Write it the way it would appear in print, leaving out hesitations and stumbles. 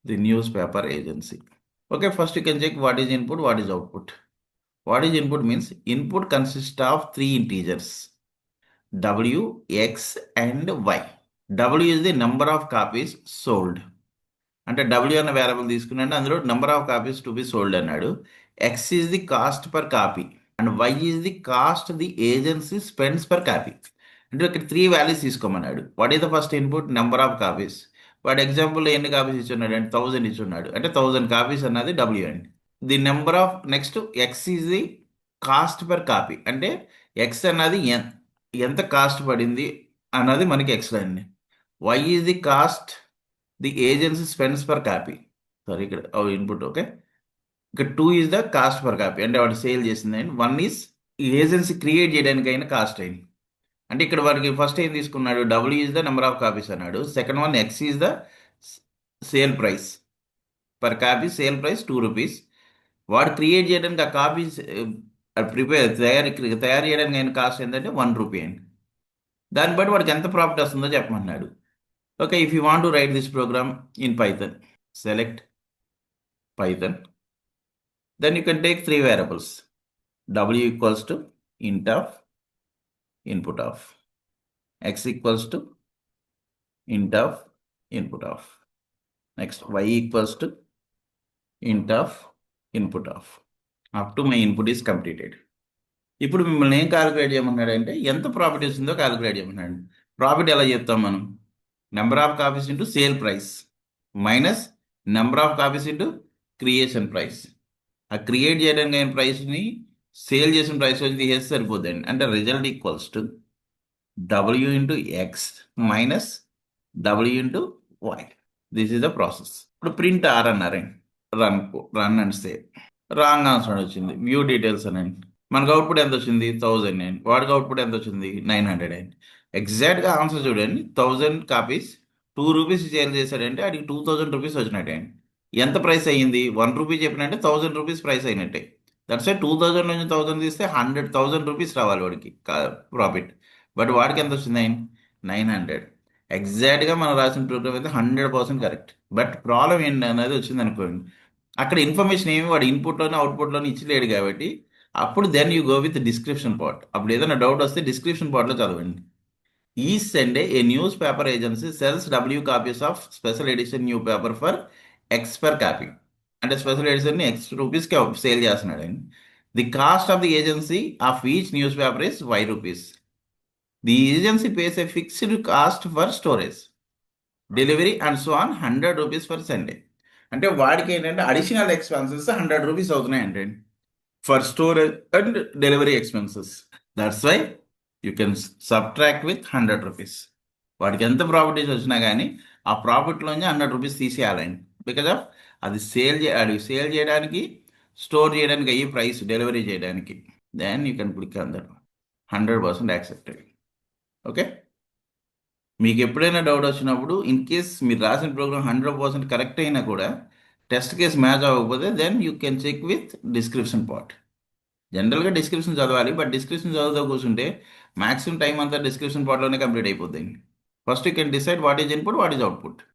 the newspaper agency. Okay, first you can check what is input, what is output. What is input means input consists of three integers W, X and Y. W is the number of copies sold. అంటే W అన్న variable తీసుకున్నాడు, అందులో number of copies to be sold అన్నాడు. X is the cost per copy and Y is the cost the agency spends per copy. అంటే ఇక్కడ three values తీసుకోమన్నాడు. What is the first input? Number of copies. వాడు example ఎన్ని copies ఇచ్చున్నాడు అంటే 1000 ఇచ్చున్నాడు, అంటే 1000 కాపీస్ అన్నది W అండి. The number of next X is the cost per copy, అంటే X అన్నది ఎంత కాస్ట్ పడింది అన్నది మనకి X అండి. Y is the cost the agency spends per copy. Sorry, ఇక్కడ ఇన్పుట్ ఓకే. ఇక్కడ 2 is the cost per copy, అంటే వాడు సేల్ చేసింది అండి. 1 ఈజ్ ఏజెన్సీ క్రియేట్ చేయడానికి అయిన కాస్ట్ అయింది. అంటే ఇక్కడ వాడికి ఫస్ట్ ఏం తీసుకున్నాడు? W is the number of copies అన్నాడు. Second one X is the sale price per copy, sale price 2 rupees. వాడు క్రియేట్ చేయడానికి ఆ కాపీస్ తయారు చేయడానికి అయిన కాస్ట్ ఏంటంటే 1 రూపీ అండి. దాన్ని బట్టి వాడికి ఎంత ప్రాఫిట్ వస్తుందో చెప్పమన్నాడు. Okay, if you want to write this program in Python, select Python. Then you can take three variables. W equals to int of input of. X equals to int of input of. Next, Y equals to int of input of. Up to my input is completed. ఇప్పుడు మిమ్మల్ని ఏం calculate చేయమన్నాడు అంటే ఎంత profit వస్తుందో calculate చేయమన్నాడు. Profit ఎలా చెప్తాం మనం? Number of copies into sale price minus number of copies into creation price. ఆ క్రియేట్ చేయడానికి అయిన ప్రైస్ని సేల్ చేసిన ప్రైస్ వచ్చి తీసేస్తే సరిపోద్దండి. అంటే result equals to W into x minus W into y. This is the process. ఇప్పుడు ప్రింట్ ఆర్ అన్నారండి. Run and save. Wrong answer వచ్చింది. వ్యూ డీటెయిల్స్ అనండి. మనకు అవుట్పుట్ ఎంత వచ్చింది? 1000 అండి. వాడికి అవుట్పుట్ ఎంత వచ్చింది? 900 అండి. ఎగ్జాక్ట్గా ఆన్సర్ చూడండి. 1000 కాపీస్ 2 రూపీస్ సేల్ చేశాడంటే అడిగి 2000 రూపీస్ వచ్చినట్టే అండి. ఎంత ప్రైస్ అయ్యింది? 1 రూపీ చెప్పినంటే 1000 రూపీస్ ప్రైస్ అయినట్టే. దట్స్ వై 2000 నుంచి 1000 తీస్తే 100,000 రూపీస్ రావాలి వాడికి ప్రాఫిట్. బట్ వాడికి ఎంత వచ్చింది? 900. ఎగ్జాక్ట్గా మనం రాసిన ప్రోగ్రామ్ అయితే 100% కరెక్ట్. బట్ ప్రాబ్లం ఏంటి అనేది వచ్చింది అనుకోండి. అక్కడ ఇన్ఫర్మేషన్ ఏమి వాడు ఇన్పుట్లోనే అవుట్పుట్లోనే ఇచ్చలేడు కాబట్టి అప్పుడు then you go with description part. అప్పుడు ఏదైనా డౌట్ వస్తే డిస్క్రిప్షన్ పార్ట్లో చదవండి. Each Sunday, a newspaper agency sells W copies of special edition new paper for X per copy. అంటే స్పెషల్ ఎడిషన్ X రూపీస్కి సేల్ చేస్తున్నాడండి. The cost of the agency of each news paper is Y rupees. The agency pays a fixed cost for storage, delivery and so on 100 rupees for Sunday. అంటే వాడికి ఏంటంటే additional expenses 100 rupees అవుతున్నాయి అంటే for storage and delivery expenses. That's why you can subtract with 100 rupees. వాడికి ఎంత profit వచ్చినా కానీ ఆ ప్రాఫిట్లోంచి 100 రూపీస్ తీసేయాలండి. బికాజ్ ఆఫ్ అది సేల్ చేయడానికి, స్టోర్ చేయడానికి అయ్యే ప్రైస్, డెలివరీ చేయడానికి. Then you can click on that. 100% accepted. Okay, మీకు ఎప్పుడైనా డౌట్ వచ్చినప్పుడు ఇన్ కేస్ మీరు రాసిన ప్రోగ్రామ్ 100% కరెక్ట్ అయినా కూడా టెస్ట్ కేస్ మ్యాచ్ అవ్వకపోతే then you can check with description part. జనరల్గా డిస్క్రిప్షన్ చదవాలి, బట్ డిస్క్రిప్షన్ చదువుతూ కూర్చుంటే మ్యాక్సిమం టైం అంతా డిస్క్రిప్షన్ పార్ట్లోనే కంప్లీట్ అయిపోతుంది. First you can decide what is input, what is output.